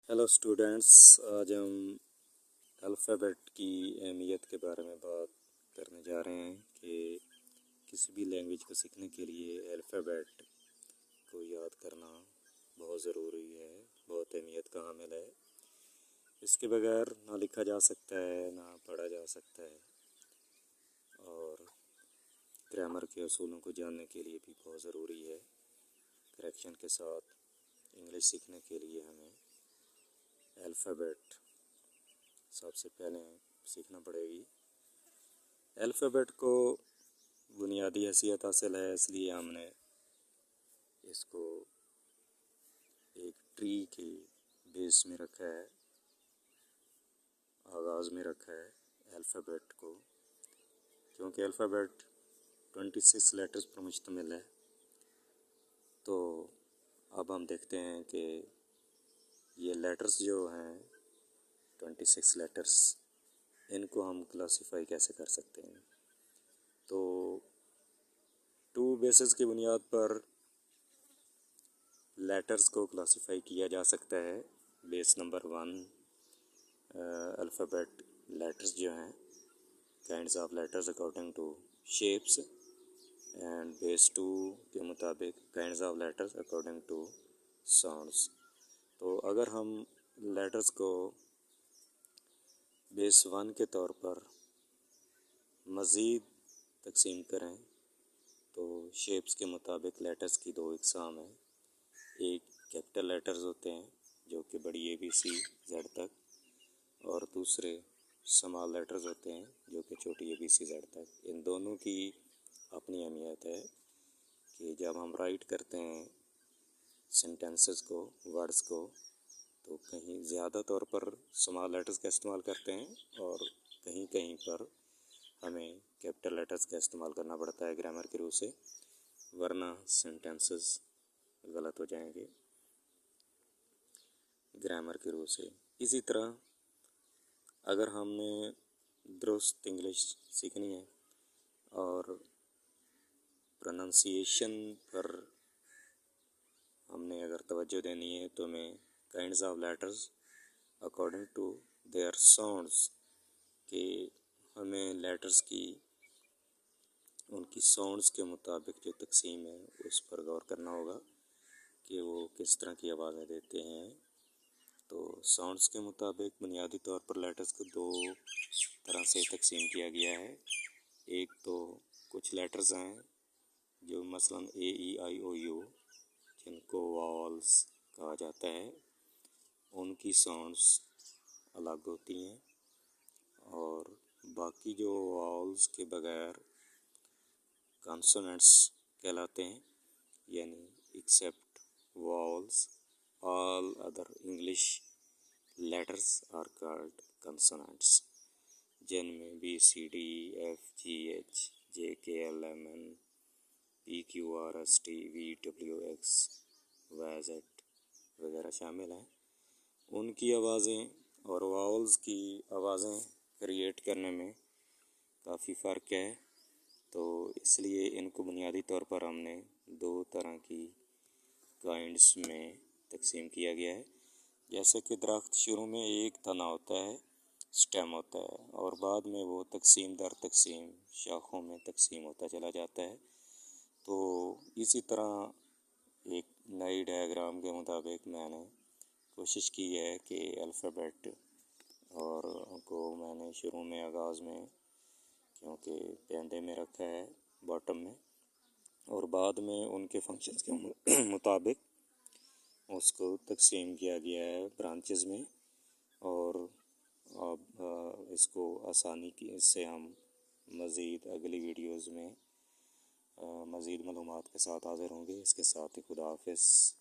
Hello students. आज हम alphabet की अहमियत के बारे में बात करने जा रहे हैं कि किसी भी लैंग्वेज को सीखने के लिए अल्फ़ाबेट को याद करना बहुत ज़रूरी है, बहुत अहमियत का हामिल है। इसके बगैर ना लिखा जा सकता है ना पढ़ा जा सकता है, और ग्रामर के असूलों को जानने के लिए भी बहुत ज़रूरी है। करेक्शन के साथ इंग्लिश सीखने के लिए हमें अल्फ़ाबेट सबसे पहले सीखना पड़ेगी। अल्फ़ाबेट को बुनियादी हैसियत हासिल है, इसलिए हमने इसको एक ट्री के बेस में रखा है, आगाज़ में रखा है अल्फ़ाबेट को, क्योंकि अल्फ़ाबेट 26 लेटर्स पर मुश्तमिल है। तो अब हम देखते हैं कि ये लेटर्स जो हैं 26 लेटर्स, इनको हम क्लासीफाई कैसे कर सकते हैं। तो 2 बेसिस की बुनियाद पर लेटर्स को क्लासीफाई किया जा सकता है। बेस नंबर 1 अल्फ़ाबेट लेटर्स जो हैं, kinds of letters according to shapes, and base 2 के मुताबिक kinds of letters according to sounds. तो अगर हम लेटर्स को बेस 1 के तौर पर मज़ीद तकसीम करें तो शेप्स के मुताबिक लेटर्स की 2 इकसाम हैं। एक कैपिटल लेटर्स होते हैं जो कि बड़ी ABC Z तक, और दूसरे स्मॉल लेटर्स होते हैं जो कि छोटी ABC Z तक। इन दोनों की अपनी अहमियत है कि जब हम राइट करते हैं सेंटेंसेस को, वर्ड्स को, तो कहीं ज़्यादा तौर पर स्मॉल लेटर्स का इस्तेमाल करते हैं और कहीं कहीं पर हमें कैपिटल लेटर्स का इस्तेमाल करना पड़ता है ग्रामर की रूह से, वरना सेंटेंसेस गलत हो जाएंगे ग्रामर की रूह से। इसी तरह अगर हमने दुरुस्त इंग्लिश सीखनी है और प्रोनंसिएशन पर हमने अगर तवज्जो देनी है, तो हमें kinds of letters according to their sounds के हमें लेटर्स की उनकी साउंड्स के मुताबिक जो तकसीम है उस पर गौर करना होगा कि वो किस तरह की आवाज़ें देते हैं। तो साउंड्स के मुताबिक बुनियादी तौर पर लेटर्स को 2 तरह से तकसीम किया गया है। एक तो कुछ लेटर्स हैं जो मसलन AEIOU, जिनको वावल्स कहा जाता है, उनकी साउंड्स अलग होती हैं, और बाकी जो वावल्स के बगैर कॉन्सोनेंट्स कहलाते हैं, यानी except vowels all other English letters are called consonants, जिनमें BCDEFGH JKLMN PQRST VWX YZ वगैरह शामिल हैं। उनकी आवाज़ें और वावल्स की आवाज़ें क्रिएट करने में काफ़ी फ़र्क है, तो इसलिए इनको बुनियादी तौर पर हमने 2 तरह की काइंड्स में तकसीम किया गया है। जैसे कि दरख्त शुरू में एक तना होता है, स्टेम होता है, और बाद में वो तकसीम दर तकसीम शाखों में तकसीम होता चला जाता है। तो इसी तरह एक नई डायग्राम के मुताबिक मैंने कोशिश की है कि अल्फ़ाबेट और को मैंने शुरू में आगाज़ में, क्योंकि पेंदे में रखा है बॉटम में, और बाद में उनके फंक्शंस के मुताबिक उसको तकसीम किया गया है ब्रांचेस में। और अब इसको आसानी की से हम मज़ीद अगली वीडियोज़ में मज़ीद मालूमात के साथ हाज़िर होंगे। इसके साथ ही खुदा हाफ़िज़।